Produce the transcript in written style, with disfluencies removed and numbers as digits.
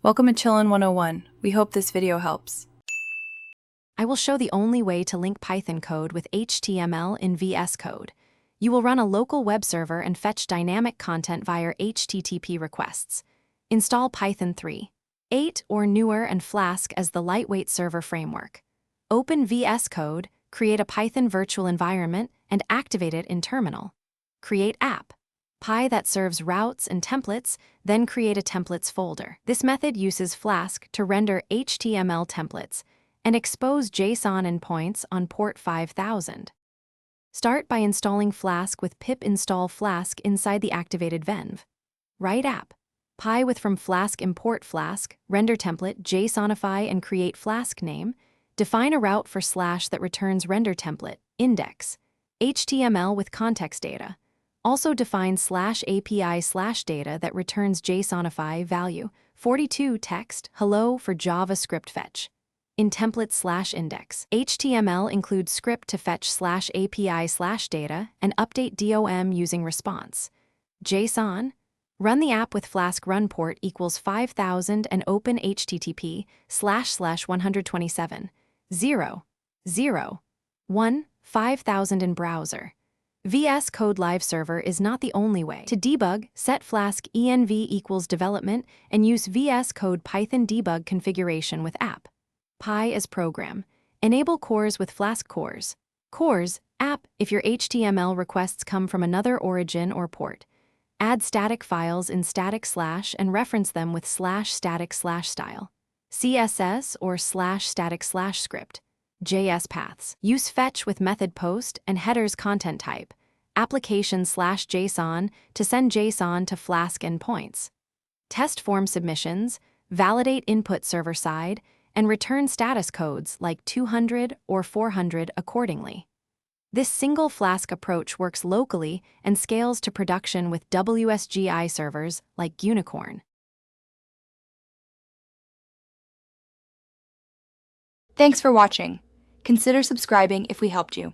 Welcome to Chillin' 101. We hope this video helps. I will show the only way to link Python code with HTML in Vscode. You will run a local web server and fetch dynamic content via HTTP requests. Install Python 3.8 or newer and Flask as the lightweight server framework. Open Vscode, create a Python virtual environment, and activate it in terminal. Create app. Py that serves routes and templates, then create a templates folder. This method uses Flask to render HTML templates and expose JSON endpoints on port 5000. Start by installing Flask with pip install Flask inside the activated venv. Write app. Py with from Flask import Flask, render template, JSONify and create Flask name. Define a route for slash that returns render template, index. HTML with context data. Also define /API/data that returns JSONify value, 42 text, hello for JavaScript fetch. In template/index, HTML includes script to fetch /API/data and update DOM using response. JSON, run the app with Flask run port equals 5000 and open http://127.0.0.1.5000 in browser. Vscode Live Server is not the only way. To debug, set Flask env equals development and use Vscode Python debug configuration with app. Py as program. Enable cores with Flask cores. Cores, app, if your HTML requests come from another origin or port. Add static files in static slash and reference them with /static/style. CSS or /static/script. JS paths. Use fetch with method post and headers content type. Application/JSON to send JSON to Flask endpoints. Test form submissions, validate input server side, and return status codes like 200 or 400 accordingly. This single Flask approach works locally and scales to production with WSGI servers like Unicorn. Thanks for watching. Consider subscribing if we helped you.